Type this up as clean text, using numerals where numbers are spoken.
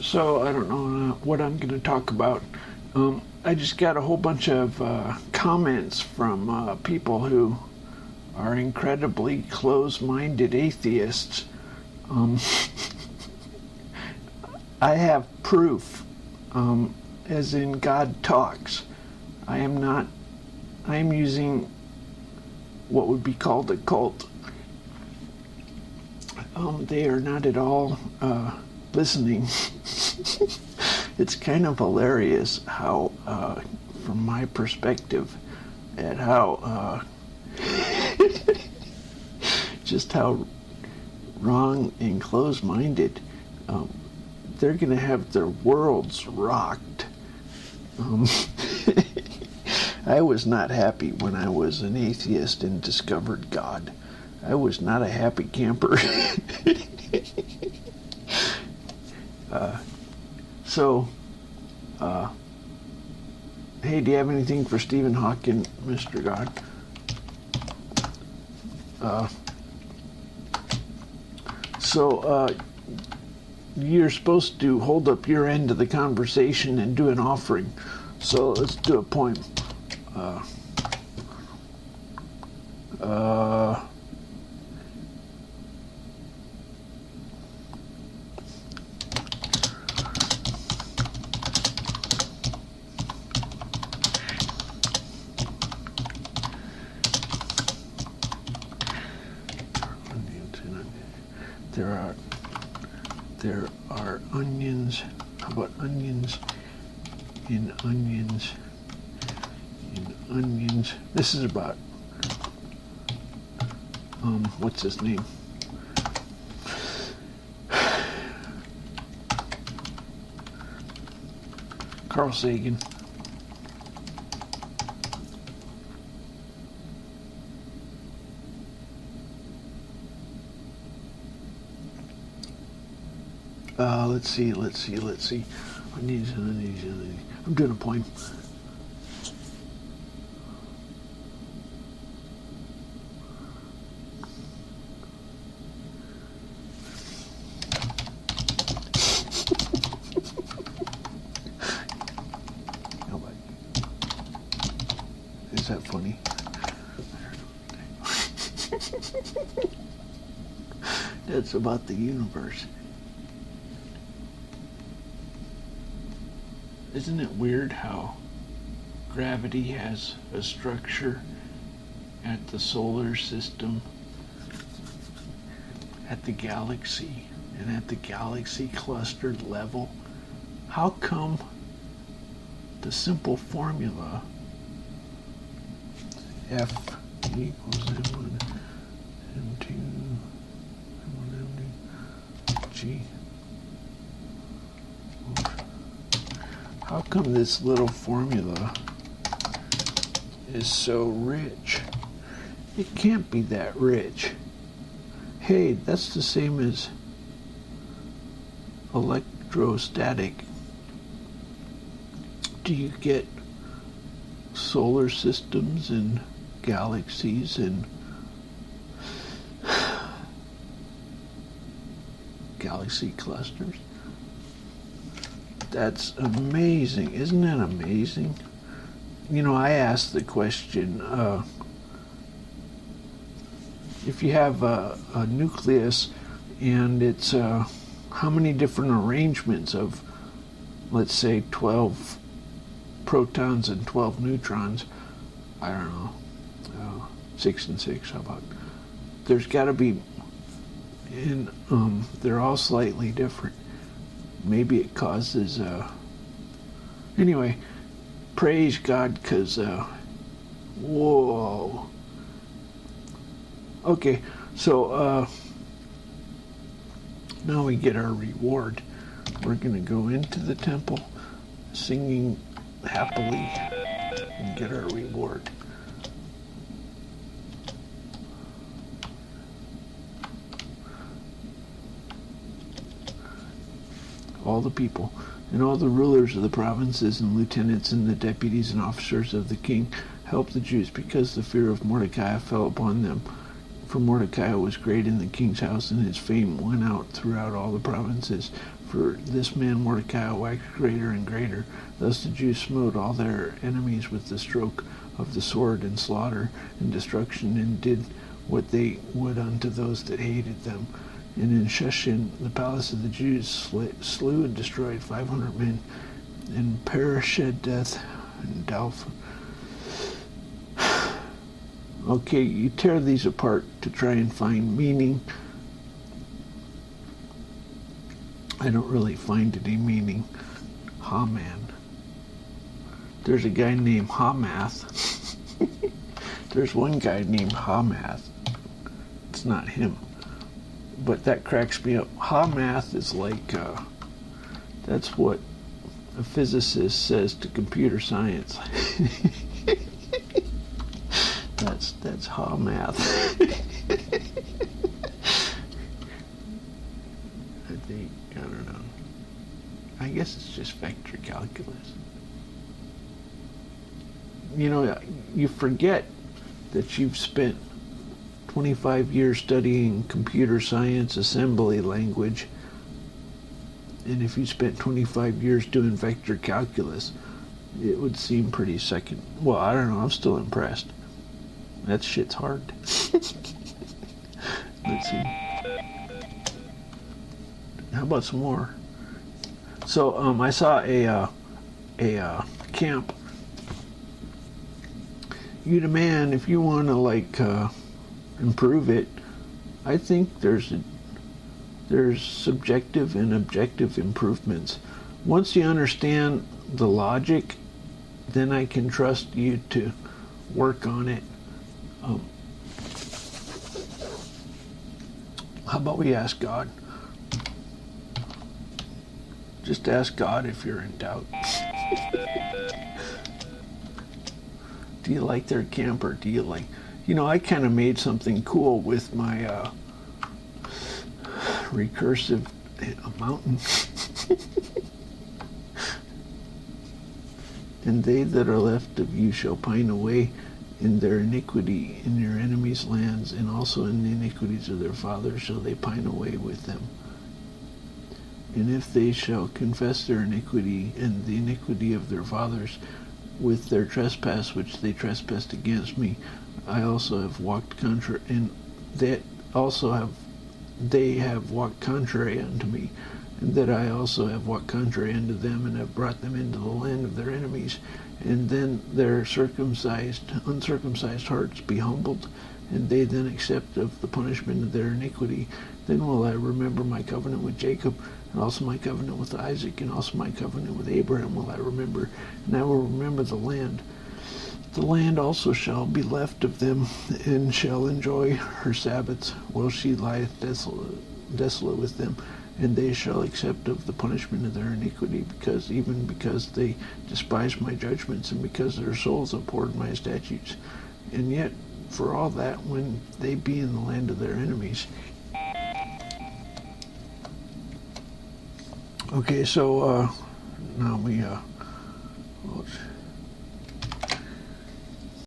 So I don't know what I'm going to talk about. I just got a whole bunch of comments from people who are incredibly close-minded atheists. I have proof, as in God talks. I am using what would be called a cult. They are not at all listening. It's kind of hilarious how, from my perspective, at how just how wrong and close-minded they're going to have their worlds rocked. I was not happy when I was an atheist and discovered God. I was not a happy camper. Hey, do you have anything for Stephen Hawking, Mr. God? You're supposed to hold up your end of the conversation and do an offering. So let's do a poem. There are onions. How about onions in onions in onions? This is about what's his name? Carl Sagan. Let's see. Onions. I'm doing a poem. Is that funny? That's about the universe. Isn't it weird how gravity has a structure at the solar system, at the galaxy, and at the galaxy clustered level? How come the simple formula F equals M1, M2, M1, M2, G? How come this little formula is so rich? It can't be that rich. Hey, that's the same as electrostatic. Do you get solar systems and galaxies and galaxy clusters? That's amazing. Isn't that amazing? You know, I asked the question, if you have a nucleus and it's how many different arrangements of, let's say, 12 protons and 12 neutrons, I don't know, 6 and 6, how about? There's got to be, and they're all slightly different. Maybe it causes, anyway, praise God, because, whoa. Okay, so now we get our reward. We're going to go into the temple singing happily and get our reward. All the people and all the rulers of the provinces and lieutenants and the deputies and officers of the king helped the Jews because the fear of Mordecai fell upon them. For Mordecai was great in the king's house, and his fame went out throughout all the provinces. For this man Mordecai waxed greater and greater. Thus the Jews smote all their enemies with the stroke of the sword, and slaughter and destruction, and did what they would unto those that hated them. And in Shushan, the palace of the Jews, slew and destroyed 500 men, and Parashedeth and Dalph. Okay, you tear these apart to try and find meaning. I don't really find any meaning. Haman. There's a guy named Hamath. There's one guy named Hamath. It's not him. But that cracks me up. Hamath is like, that's what a physicist says to computer science. That's Hamath. I don't know. I guess it's just vector calculus. You know, you forget that you've spent 25 years studying computer science assembly language, and if you spent 25 years doing vector calculus, it would seem pretty second. Well, I don't know, I'm still impressed. That shit's hard. Let's see. How about some more? So I saw a camp. You demand, if you want to improve it, I think there's subjective and objective improvements. Once you understand the logic, then I can trust you to work on it. How about we ask God? Just ask God if you're in doubt. Do you like their camp, or do you like... You know, I kind of made something cool with my recursive mountain. And they that are left of you shall pine away in their iniquity in your enemies' lands, and also in the iniquities of their fathers shall they pine away with them. And if they shall confess their iniquity and the iniquity of their fathers with their trespass which they trespassed against me, I also have walked contrary, and that also they have walked contrary unto me, and that I also have walked contrary unto them, and have brought them into the land of their enemies. And then their uncircumcised hearts be humbled, and they then accept of the punishment of their iniquity. Then will I remember my covenant with Jacob, and also my covenant with Isaac, and also my covenant with Abraham will I remember, and I will remember the land. The land also shall be left of them, and shall enjoy her Sabbaths, while she lieth desolate with them. And they shall accept of the punishment of their iniquity, because they despise my judgments, and because their souls abhorred my statutes. And yet, for all that, when they be in the land of their enemies. Okay, so now we